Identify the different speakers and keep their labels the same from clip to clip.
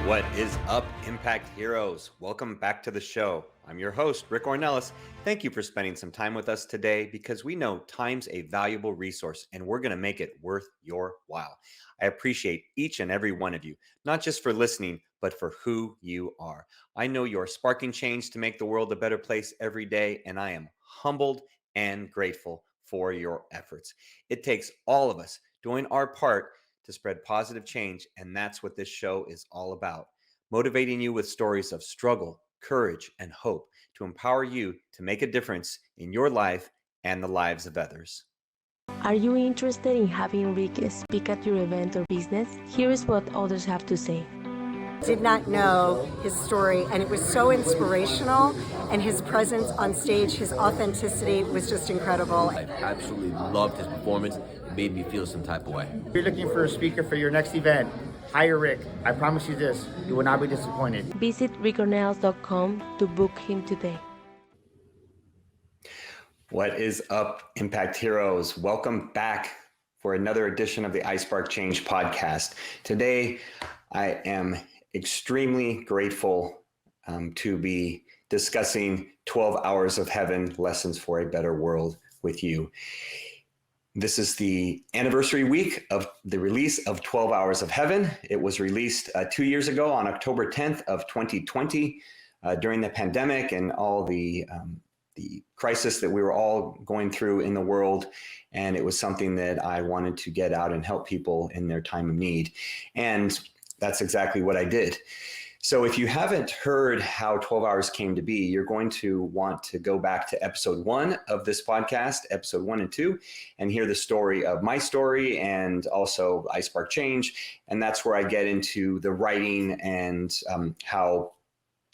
Speaker 1: What is up, Impact Heroes? Welcome back to the show. I'm your host, Rick Ornelas. Thank you for spending some time with us today because we know time's a valuable resource and we're going to make it worth your while. I appreciate each and every one of you, not just for listening, but for who you are. I know you're sparking change to make the world a better place every day, and I am humbled and grateful for your efforts. It takes all of us doing our part to spread positive change, and that's what this show is all about. Motivating you with stories of struggle, courage, and hope to empower you to make a difference in your life and the lives of others.
Speaker 2: Are you interested in having Rick speak at your event or business? Here is what others have to say.
Speaker 3: Did not know his story, and it was so inspirational, and his presence on stage, his authenticity was just incredible.
Speaker 4: I absolutely loved his performance. It made me feel some type of way.
Speaker 5: If you're looking for a speaker for your next event, hire Rick. I promise you this, you will not be disappointed.
Speaker 2: Visit rickornels.com to book him today.
Speaker 1: What is up, Impact Heroes? Welcome back for another edition of the iSpark Change podcast. Today, I am extremely grateful to be discussing 12 Hours of Heaven, Lessons for a Better World with you. This is the anniversary week of the release of 12 Hours of Heaven. It was released 2 years ago on October 10th of 2020 during the pandemic and all the crisis that we were all going through in the world. And it was something that I wanted to get out and help people in their time of need. And that's exactly what I did. So if you haven't heard how 12 Hours came to be, you're going to want to go back to episode 1 of this podcast, episode 1 and 2, and hear the story of my story and also iSpark Change. And that's where I get into the writing and how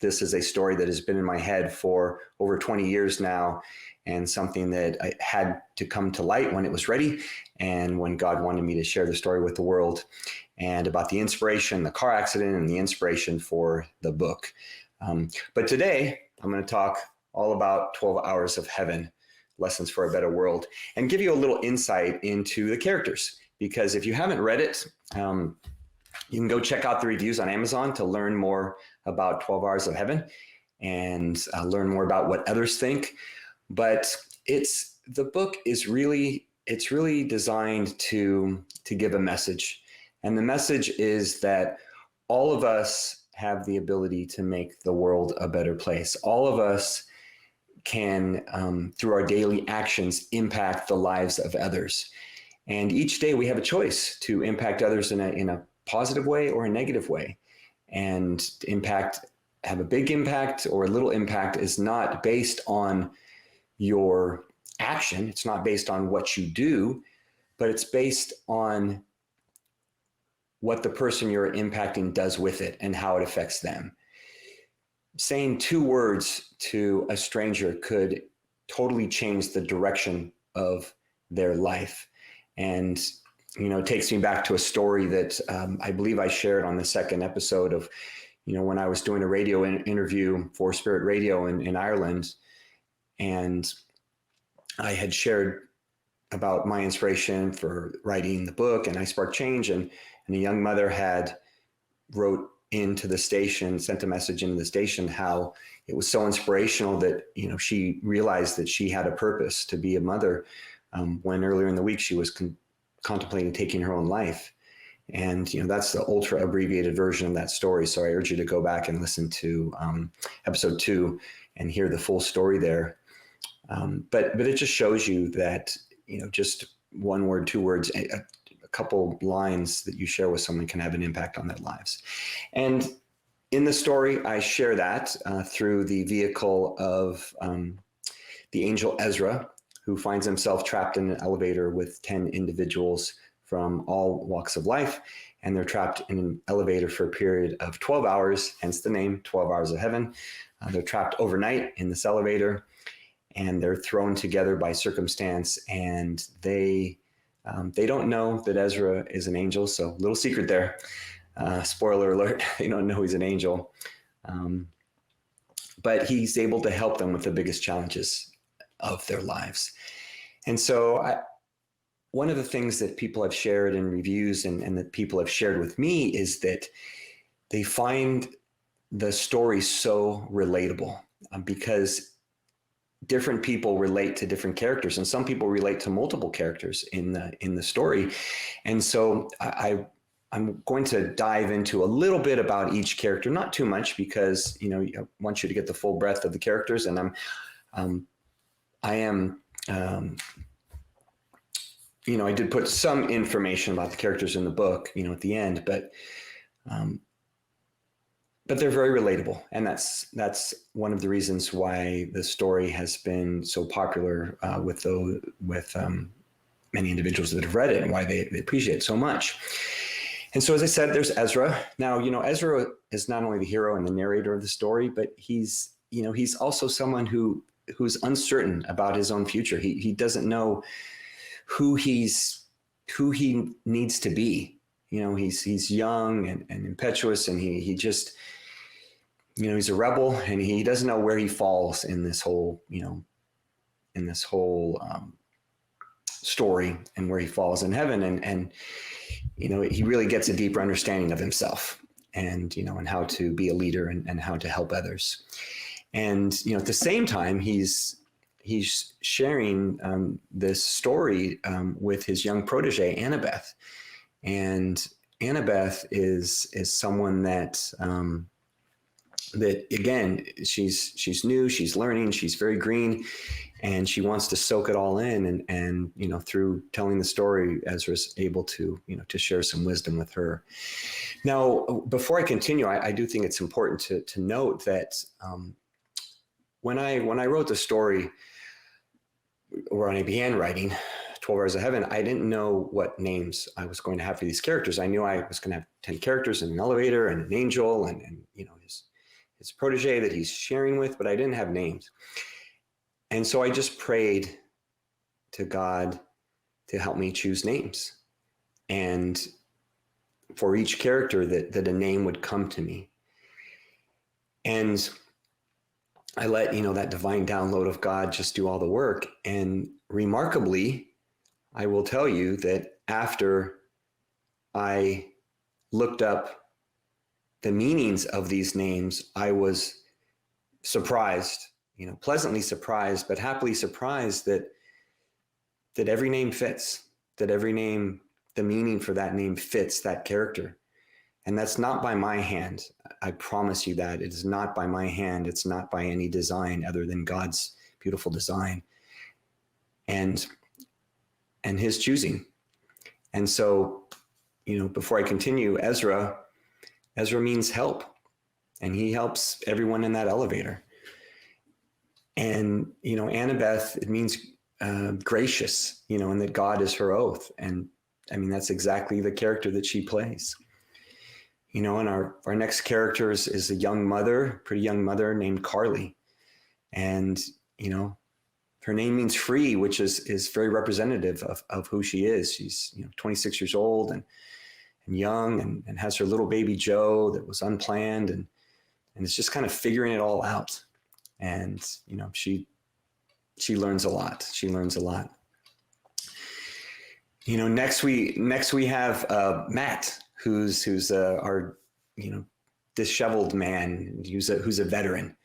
Speaker 1: this is a story that has been in my head for over 20 years now, and something that I had to come to light when it was ready and when God wanted me to share the story with the world, and about the inspiration, the car accident, and the inspiration for the book. But today, I'm going to talk all about 12 Hours of Heaven, Lessons for a Better World, and give you a little insight into the characters. Because if you haven't read it, you can go check out the reviews on Amazon to learn more about 12 Hours of Heaven and learn more about what others think. But the book is really designed to give a message. And the message is that all of us have the ability to make the world a better place. All of us can, through our daily actions, impact the lives of others. And each day we have a choice to impact others in a positive way or a negative way. And have a big impact or a little impact is not based on your action. It's not based on what you do, but it's based on what the person you're impacting does with it and how it affects them. Saying 2 words to a stranger could totally change the direction of their life. And, it takes me back to a story that I believe I shared on the second episode of, when I was doing a radio interview for Spirit Radio in Ireland. And I had shared about my inspiration for writing the book and iSpark Change. And a young mother had wrote into the station, sent a message into the station, how it was so inspirational that, she realized that she had a purpose to be a mother when earlier in the week she was contemplating taking her own life. And, that's the ultra abbreviated version of that story. So I urge you to go back and listen to episode 2 and hear the full story there. But it just shows you that, just 1 word, 2 words, a couple lines that you share with someone can have an impact on their lives. And in the story, I share that through the vehicle of the angel Ezra, who finds himself trapped in an elevator with 10 individuals from all walks of life. And they're trapped in an elevator for a period of 12 hours, hence the name 12 Hours of Heaven. They're trapped overnight in this elevator, and they're thrown together by circumstance, and they don't know that Ezra is an angel. So little secret there. Spoiler alert, they don't know he's an angel. But he's able to help them with the biggest challenges of their lives. And so one of the things that people have shared in reviews and that people have shared with me is that they find the story so relatable, because different people relate to different characters, and some people relate to multiple characters in the story. And so I'm going to dive into a little bit about each character, not too much, because I want you to get the full breadth of the characters. And I did put some information about the characters in the book, at the end, but they're very relatable, and that's one of the reasons why the story has been so popular with many individuals that have read it, and why they appreciate it so much. And so, as I said, there's Ezra. Now, Ezra is not only the hero and the narrator of the story, but he's also someone who's uncertain about his own future. He doesn't know who he needs to be. He's young and impetuous, and he just, he's a rebel, and he doesn't know where he falls in this whole story, and where he falls in heaven. And he really gets a deeper understanding of himself, and how to be a leader, and how to help others. And, at the same time, he's sharing this story with his young protege, Annabeth. And Annabeth is someone that again, she's new, she's learning, she's very green, and she wants to soak it all in. And through telling the story, Ezra's able to to share some wisdom with her. Now, before I continue, I do think it's important to note that when I wrote the story, or when I began writing 12 Hours of Heaven, I didn't know what names I was going to have for these characters. I knew I was going to have 10 characters, and an elevator, and an angel, and his protege that he's sharing with, but I didn't have names. And so I just prayed to God to help me choose names, and for each character that a name would come to me. And I let, that divine download of God just do all the work. And remarkably, I will tell you that after I looked up the meanings of these names, I was surprised, pleasantly surprised, but happily surprised that every name fits, that every name, the meaning for that name fits that character. And that's not by my hand. I promise you that. It is not by my hand. It's not by any design other than God's beautiful design and his choosing. And so, before I continue, Ezra means help, and he helps everyone in that elevator. And, Annabeth, it means gracious, and that God is her oath. And I mean, that's exactly the character that she plays. And our next character is a young mother, pretty young mother named Carly. And, her name means free, which is very representative of who she is. She's, 26 years old and young, and has her little baby Joe that was unplanned, and is just kind of figuring it all out. And, she learns a lot. She learns a lot. Next we have Matt, who's our disheveled man, who's a veteran,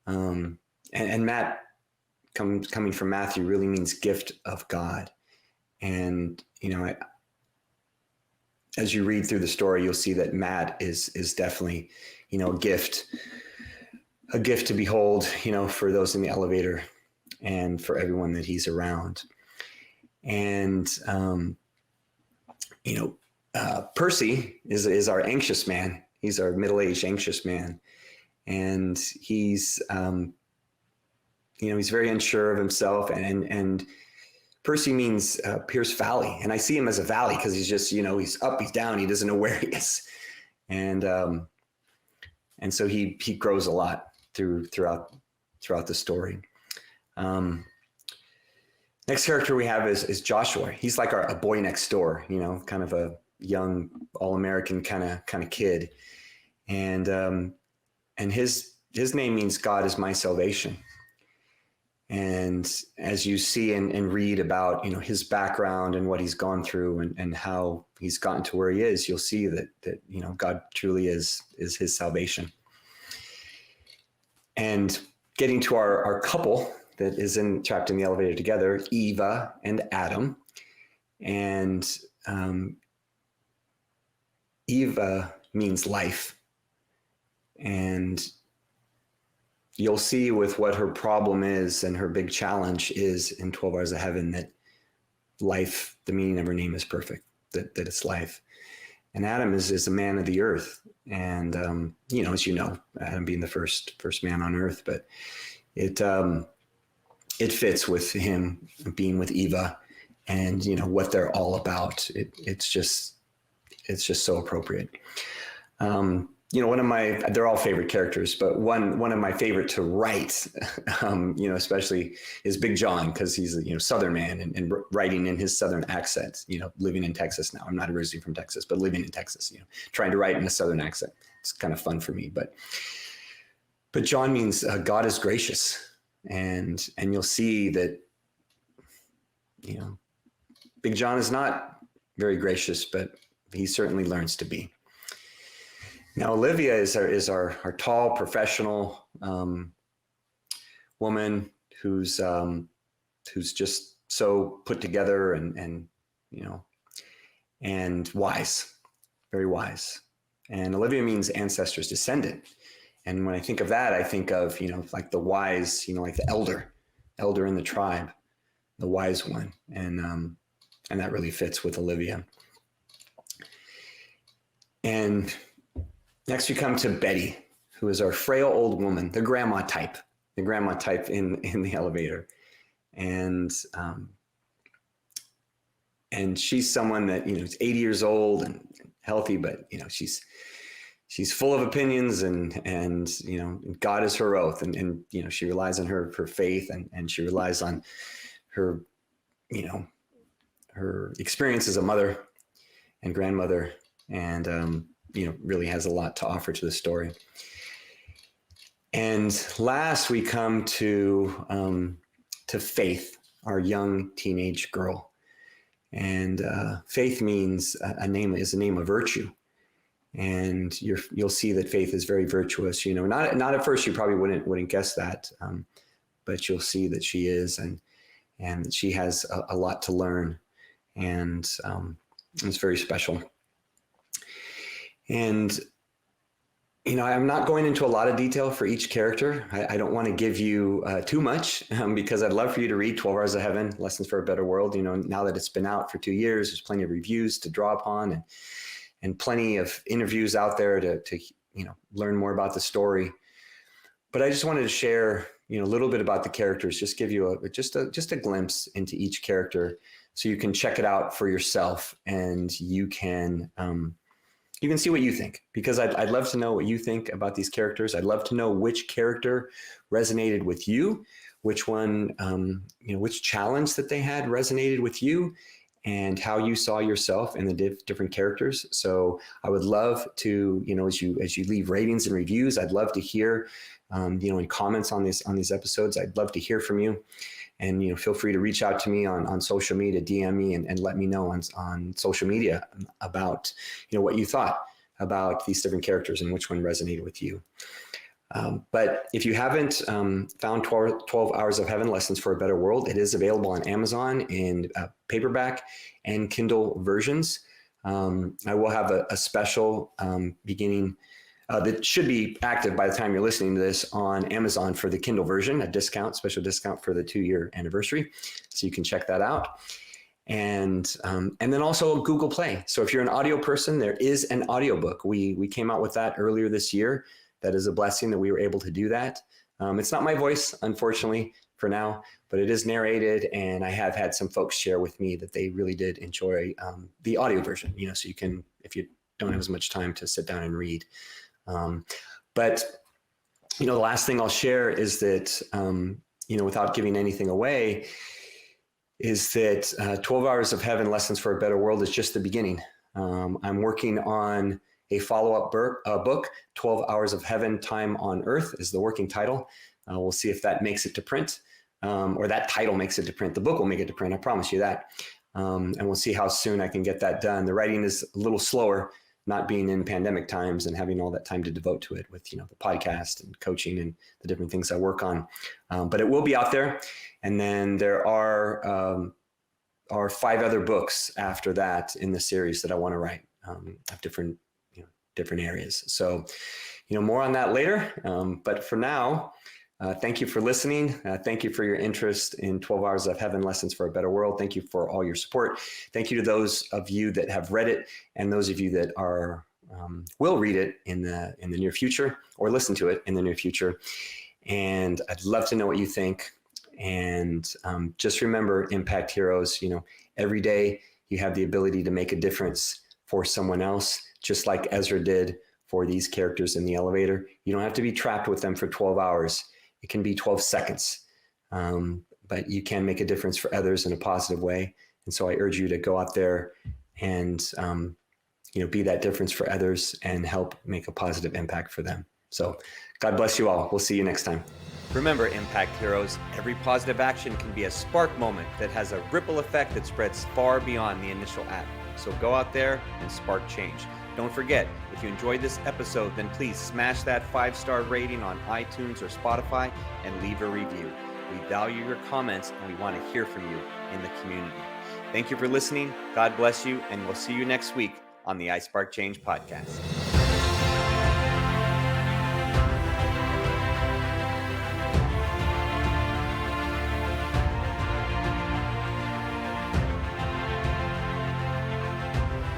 Speaker 1: and Matt, coming from Matthew, really means gift of God. And as you read through the story, you'll see that Matt is definitely a gift to behold, for those in the elevator and for everyone that he's around. And Percy is our anxious man. He's our middle-aged anxious man, and he's he's very unsure of himself. And Percy means Pierce Valley, and I see him as a valley because he's just he's up, he's down, he doesn't know where he is, and so he grows a lot throughout the story. Next character we have is Joshua. He's like a boy next door, kind of a young, all-American kind of kid. And his name means God is my salvation. And as you see and read about, his background and what he's gone through, and how, he's gotten to where he is, you'll see that God truly is his salvation. And getting to our couple that is trapped in the elevator together, Eva and Adam. And Eva means life. And you'll see with what her problem is and her big challenge is in 12 Hours of Heaven, that life, the meaning of her name is perfect, that it's life. And Adam is a man of the earth. And, as you know, Adam being the first man on earth, but it fits with him being with Eva and, what they're all about. It's just so appropriate. They're all favorite characters, but one of my favorite to write, especially is Big John, because he's a Southern man and writing in his Southern accent, living in Texas now. I'm not originally from Texas, but living in Texas, trying to write in a Southern accent. It's kind of fun for me, but John means God is gracious, and you'll see that, Big John is not very gracious, but he certainly learns to be. Now, Olivia is our tall professional woman who's just so put together and wise, very wise. And Olivia means ancestors, descendant. And when I think of that, I think of like the wise, like the elder in the tribe, the wise one, and that really fits with Olivia. And next we come to Betty, who is our frail old woman, the grandma type in the elevator. And she's someone that, is 80 years old and healthy, but, she's full of opinions and God is her oath. And she relies on her faith and she relies on her, her experience as a mother and grandmother, and, really has a lot to offer to the story. And last we come to Faith, our young teenage girl. And Faith means a name of virtue. And you'll see that Faith is very virtuous. Not at first you probably wouldn't guess that, but you'll see that she is, and she has a lot to learn, and it's very special. And I'm not going into a lot of detail for each character. I don't want to give you too much because I'd love for you to read 12 Hours of Heaven, Lessons for a Better World. Now that it's been out for 2 years, there's plenty of reviews to draw upon and plenty of interviews out there to learn more about the story. But I just wanted to share a little bit about the characters, just give you just a glimpse into each character, so you can check it out for yourself, and you can see what you think, because I'd love to know what you think about these characters. I'd love to know which character resonated with you, which one, which challenge that they had resonated with you, and how you saw yourself in the different characters. So I would love to, as you leave ratings and reviews, I'd love to hear, in comments on these episodes. I'd love to hear from you. And, feel free to reach out to me on social media, DM me, and let me know on social media about, what you thought about these different characters and which one resonated with you. But if you haven't found 12 Hours of Heaven, Lessons for a Better World, it is available on Amazon in paperback and Kindle versions. I will have a special beginning that should be active by the time you're listening to this on Amazon for the Kindle version, special discount for the 2-year anniversary. So you can check that out. And then also Google Play. So if you're an audio person, there is an audiobook. We came out with that earlier this year. That is a blessing that we were able to do that. It's not my voice, unfortunately, for now, but it is narrated. And I have had some folks share with me that they really did enjoy the audio version, so you can, if you don't have as much time to sit down and read. But the last thing I'll share is that, without giving anything away, is that 12 Hours of Heaven, Lessons for a Better World is just the beginning. I'm working on a follow-up book, 12 Hours of Heaven, Time on Earth is the working title. We'll see if that makes it to print, or that title makes it to print. The book will make it to print, I promise you that. And we'll see how soon I can get that done. The writing is a little slower, not being in pandemic times and having all that time to devote to it with, the podcast and coaching and the different things I work on. But it will be out there. And then there are 5 other books after that in the series that I want to write of different areas. So, more on that later. But for now, thank you for listening. Thank you for your interest in 12 Hours of Heaven, Lessons for a Better World. Thank you for all your support. Thank you to those of you that have read it and those of you that will read it in the near future or listen to it in the near future. And I'd love to know what you think. And just remember, Impact Heroes, every day you have the ability to make a difference for someone else, just like Ezra did for these characters in the elevator. You don't have to be trapped with them for 12 hours. It can be 12 seconds, but you can make a difference for others in a positive way. And so I urge you to go out there and, be that difference for others and help make a positive impact for them. So God bless you all. We'll see you next time. Remember, Impact Heroes, every positive action can be a spark moment that has a ripple effect that spreads far beyond the initial act. So go out there and spark change. Don't forget, if you enjoyed this episode, then please smash that 5-star rating on iTunes or Spotify and leave a review. We value your comments and we want to hear from you in the community. Thank you for listening. God bless you, and we'll see you next week on the iSpark Change podcast.